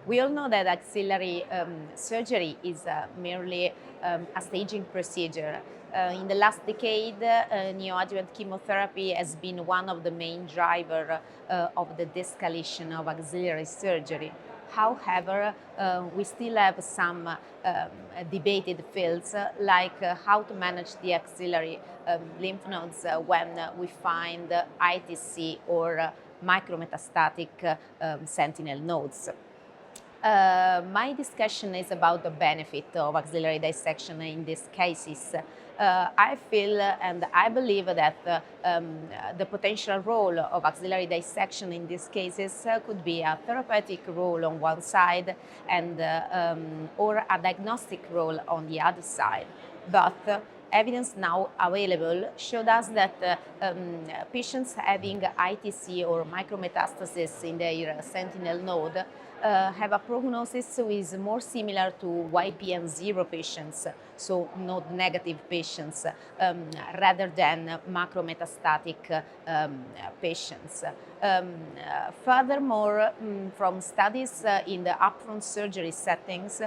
We all know that axillary surgery is merely a staging procedure. In the last decade, neoadjuvant chemotherapy has been one of the main drivers of the de-escalation of axillary surgery. However, we still have some debated fields like how to manage the axillary lymph nodes when we find ITC or micrometastatic sentinel nodes. My discussion is about the benefit of axillary dissection in these cases. I feel and I believe that the potential role of axillary dissection in these cases could be a therapeutic role on one side and or a diagnostic role on the other side. But evidence now available showed us that patients having ITC or micrometastasis in their sentinel node have a prognosis which is more similar to YPN0 patients, so node negative patients, rather than macrometastatic patients. Furthermore, from studies in the upfront surgery settings,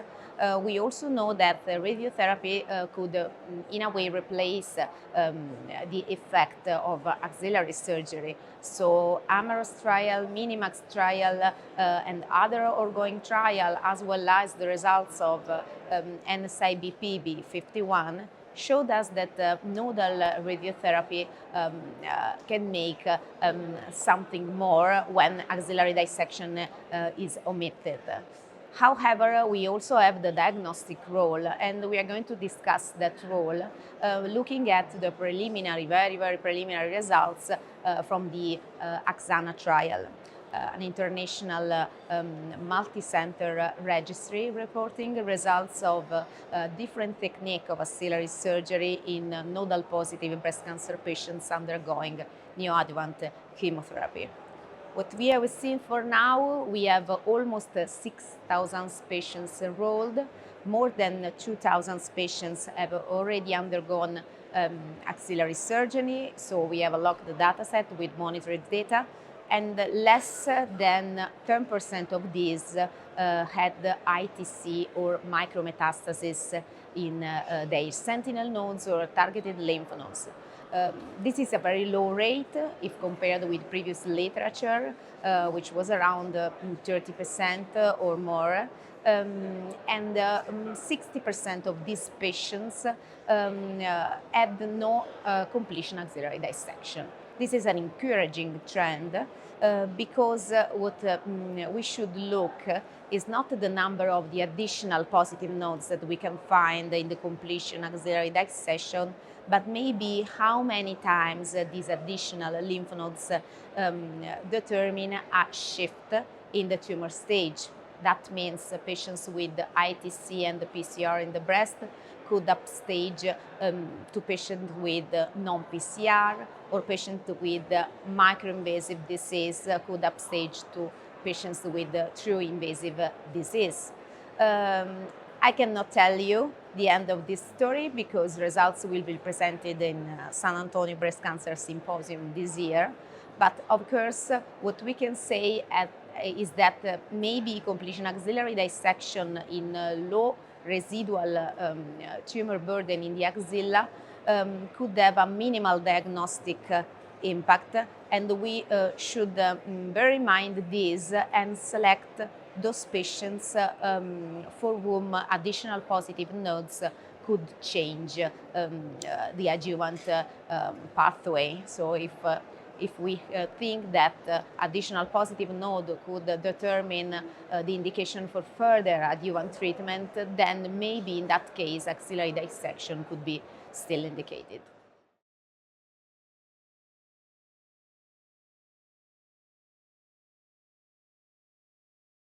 we also know that radiotherapy could, in a way, replace the effect of axillary surgery. So, AMAROS trial, MINIMAX trial, and other ongoing trial, as well as the results of NSIBP-B51, showed us that nodal radiotherapy can make something more when axillary dissection is omitted. However, we also have the diagnostic role, and we are going to discuss that role looking at the preliminary, very preliminary results from the AXSANA trial. An international multi-center registry reporting results of different technique of axillary surgery in nodal positive breast cancer patients undergoing neoadjuvant chemotherapy. What we have seen for now, we have almost 6,000 patients enrolled. More than 2,000 patients have already undergone axillary surgery, so we have a locked data set with monitored data, and less than 10% of these had ITC or micrometastasis in their sentinel nodes or targeted lymph nodes. This is a very low rate if compared with previous literature, which was around 30% or more. And 60% of these patients had no completion axillary dissection. This is an encouraging trend because what we should look is not the number of the additional positive nodes that we can find in the completion axillary dissection, but maybe how many times these additional lymph nodes determine a shift in the tumor stage. That means patients with ITC and the PCR in the breast could upstage to patients with non-PCR, or patients with microinvasive disease could upstage to patients with true invasive disease. I cannot tell you the end of this story because results will be presented in San Antonio Breast Cancer Symposium this year. But of course, what we can say is that maybe completion axillary dissection in low residual tumor burden in the axilla could have a minimal diagnostic impact, and we should bear in mind this and select those patients for whom additional positive nodes could change the adjuvant pathway. So if we think that additional positive node could determine the indication for further adjuvant treatment, then maybe in that case axillary dissection could be still indicated.